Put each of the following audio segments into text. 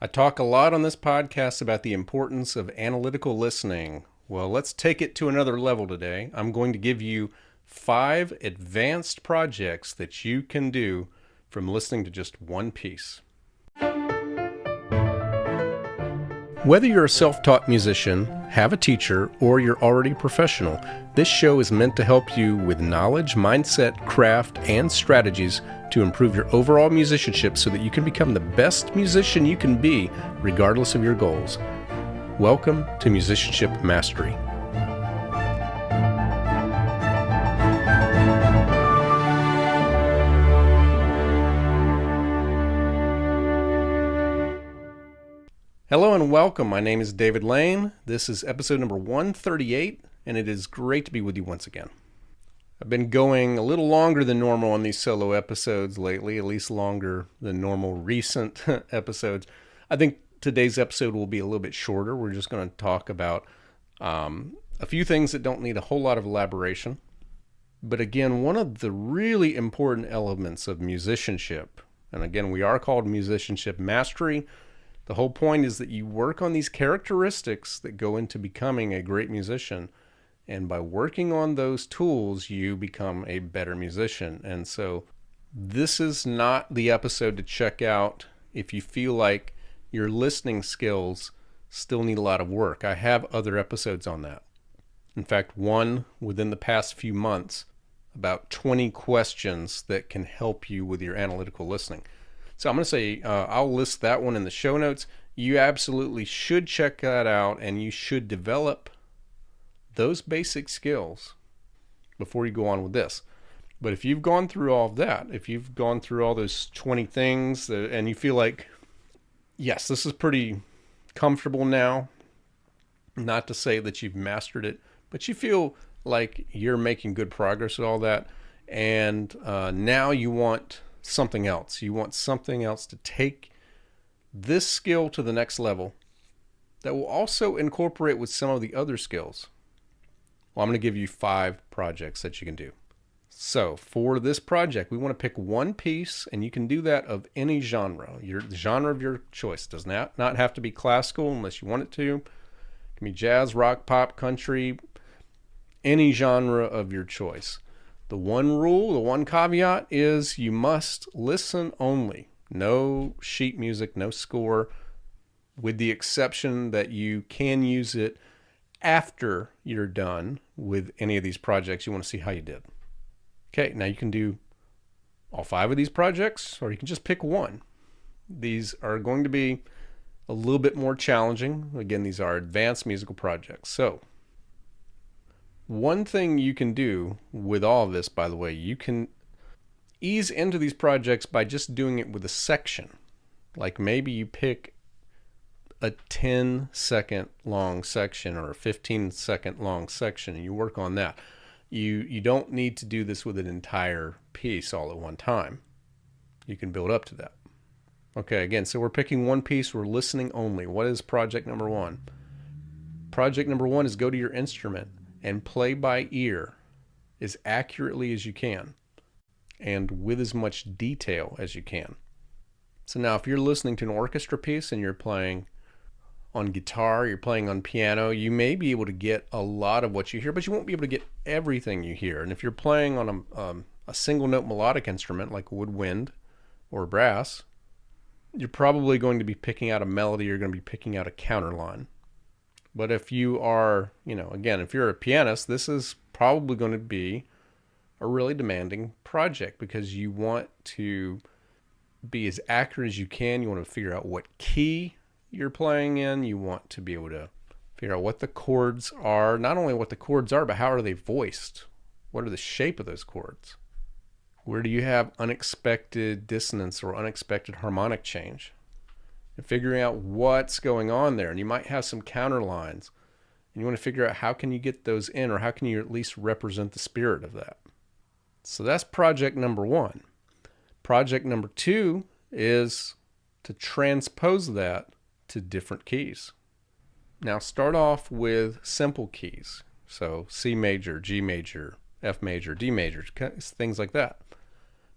I talk a lot on this podcast about the importance of analytical listening. Well, let's take it to another level today. I'm going to give you 5 advanced projects that you can do from listening to just one piece. Whether you're a self-taught musician, have a teacher, or you're already a professional, this show is meant to help you with knowledge, mindset, craft, and strategies to improve your overall musicianship so that you can become the best musician you can be, regardless of your goals. Welcome to Musicianship Mastery. Hello and welcome. My name is David Lane. This is episode number 138, and it is great to be with you once again. I've been going a little longer than normal on these solo episodes lately, at least longer than normal recent episodes. I think today's episode will be a little bit shorter. We're just going to talk about a few things that don't need a whole lot of elaboration. But again, one of the really important elements of musicianship, and again, we are called Musicianship Mastery. The whole point is that you work on these characteristics that go into becoming a great musician. And by working on those tools, you become a better musician. And so this is not the episode to check out if you feel like your listening skills still need a lot of work. I have other episodes on that. In fact, one within the past few months, about 20 questions that can help you with your analytical listening. So I'm going to say I'll list that one in the show notes. You absolutely should check that out, and you should develop those basic skills before you go on with this. But if you've gone through all of that, if you've gone through all those 20 things and you feel like, yes, this is pretty comfortable now, not to say that you've mastered it, but you feel like you're making good progress with all that, and now you want something else. You want something else to take this skill to the next level that will also incorporate with some of the other skills. Well, I'm going to give you 5 projects that you can do. So for this project, we want to pick one piece, and you can do that of any genre. The genre of your choice does not have to be classical unless you want it to. It can be jazz, rock, pop, country, any genre of your choice. The one rule, the one caveat is you must listen only. No sheet music, no score, with the exception that you can use it after you're done with any of these projects. You want to see how you did. Okay, now you can do all 5 of these projects, or you can just pick one. These are going to be a little bit more challenging. Again, these are advanced musical projects. So one thing you can do with all of this, by the way, you can ease into these projects by just doing it with a section. Like maybe you pick a 10-second long section or a 15-second long section and you work on that. You don't need to do this with an entire piece all at one time. You can build up to that. Okay, again, so we're picking one piece. We're listening only. What is project number 1? Project number 1 is go to your instrument and play by ear as accurately as you can and with as much detail as you can. So now if you're listening to an orchestra piece and you're playing on guitar, you're playing on piano, you may be able to get a lot of what you hear, but you won't be able to get everything you hear. And if you're playing on a single note melodic instrument like woodwind or brass, you're probably going to be picking out a melody, you're going to be picking out a counterline. But if you are, again, if you're a pianist, this is probably going to be a really demanding project because you want to be as accurate as you can. You want to figure out what key you're playing in. You want to be able to figure out what the chords are. Not only what the chords are, but how are they voiced? What are the shape of those chords? Where do you have unexpected dissonance or unexpected harmonic change? And figuring out what's going on there. And you might have some counter lines. And you want to figure out how can you get those in, or how can you at least represent the spirit of that. So that's project number 1. Project number 2 is to transpose that to different keys. Now start off with simple keys. So C major, G major, F major, D major, things like that.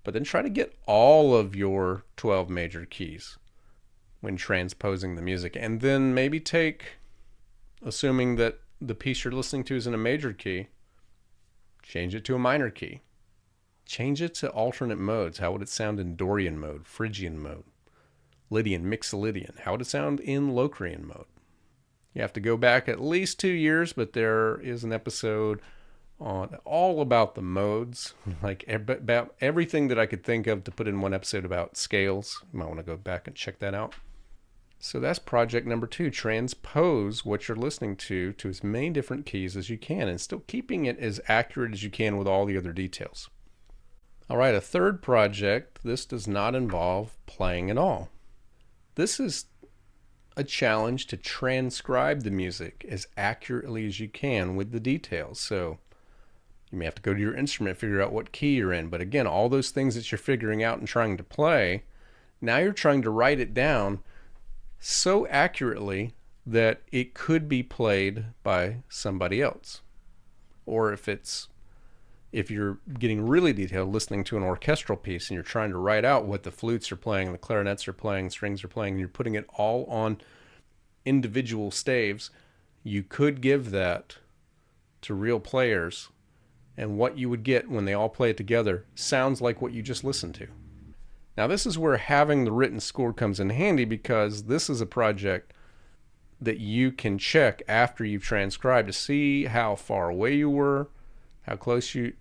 But then try to get all of your 12 major keys. when transposing the music. And then maybe assuming that the piece you're listening to is in a major key, change it to a minor key. Change it to alternate modes. How would it sound in Dorian mode, Phrygian mode, Lydian, Mixolydian? How would it sound in Locrian mode? You have to go back at least 2 years, but there is an episode on all about the modes, like about everything that I could think of to put in one episode about scales. You might want to go back and check that out. So that's project number 2. Transpose what you're listening to as many different keys as you can, and still keeping it as accurate as you can with all the other details. All right, a third project. This does not involve playing at all. This is a challenge to transcribe the music as accurately as you can with the details. So you may have to go to your instrument, figure out what key you're in. But again, all those things that you're figuring out and trying to play, now you're trying to write it down so accurately that it could be played by somebody else. Or if you're getting really detailed, listening to an orchestral piece and you're trying to write out what the flutes are playing, the clarinets are playing, strings are playing, and you're putting it all on individual staves, you could give that to real players, and what you would get when they all play it together sounds like what you just listened to. Now, this is where having the written score comes in handy, because this is a project that you can check after you've transcribed to see how far away you were, how close you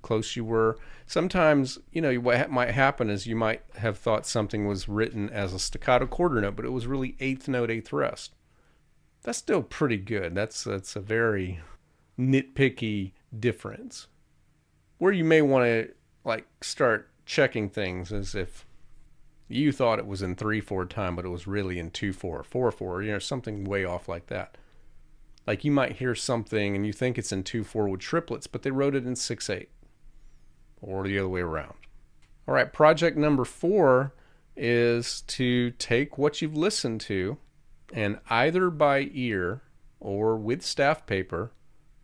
were. Sometimes, what might happen is you might have thought something was written as a staccato quarter note, but it was really eighth note, eighth rest. That's still pretty good. That's a very nitpicky difference. Where you may want to start checking things as if you thought it was in 3/4 time, but it was really in 2/4, 4/4, something way off like that. Like you might hear something and you think it's in 2/4 with triplets, but they wrote it in 6/8, or the other way around. All right, project number 4 is to take what you've listened to and either by ear or with staff paper,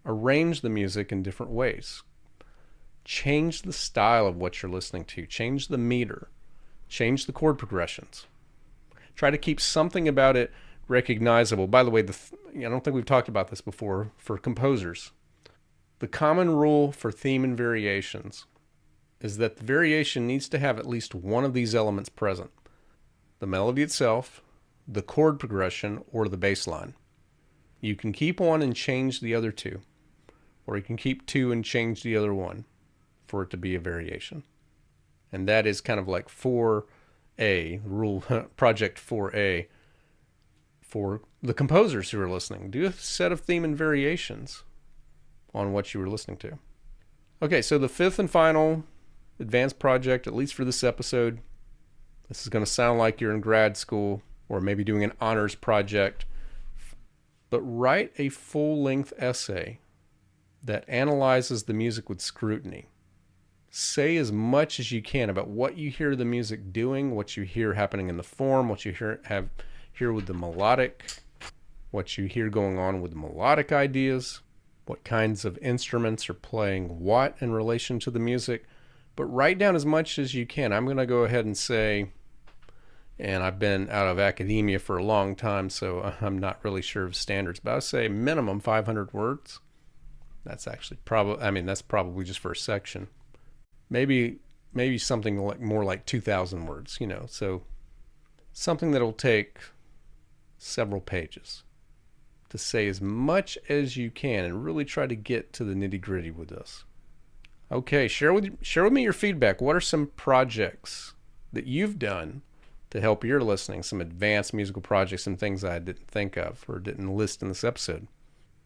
arrange the music in different ways. Change the style of what you're listening to. Change the meter. Change the chord progressions. Try to keep something about it recognizable. By the way, I don't think we've talked about this before for composers. The common rule for theme and variations is that the variation needs to have at least one of these elements present: the melody itself, the chord progression, or the bass line. You can keep one and change the other two, or you can keep two and change the other one for it to be a variation. And that is kind of like 4A, rule, project 4A, for the composers who are listening. Do a set of theme and variations on what you were listening to. Okay, so the 5th and final advanced project, at least for this episode, this is going to sound like you're in grad school or maybe doing an honors project, but write a full-length essay that analyzes the music with scrutiny. Say as much as you can about what you hear the music doing, what you hear happening in the form, what you hear with the melodic, what you hear going on with the melodic ideas, what kinds of instruments are playing what in relation to the music. But write down as much as you can. I'm going to go ahead and say, and I've been out of academia for a long time, so I'm not really sure of standards, but I would say minimum 500 words. That's actually that's probably just for a section. Maybe something like more like 2,000 words, so something that'll take several pages to say as much as you can and really try to get to the nitty-gritty with this. Okay, share with me your feedback. What are some projects that you've done to help your listening, some advanced musical projects and things I didn't think of or didn't list in this episode?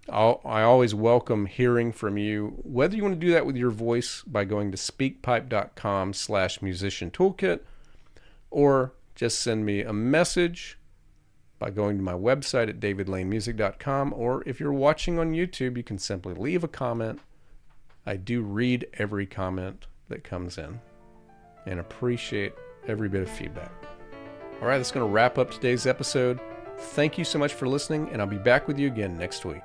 I always welcome hearing from you, whether you want to do that with your voice by going to speakpipe.com/musician toolkit, or just send me a message by going to my website at davidlanemusic.com, or if you're watching on YouTube, you can simply leave a comment. I do read every comment that comes in and appreciate every bit of feedback. All right, that's going to wrap up today's episode. Thank you so much for listening, and I'll be back with you again next week.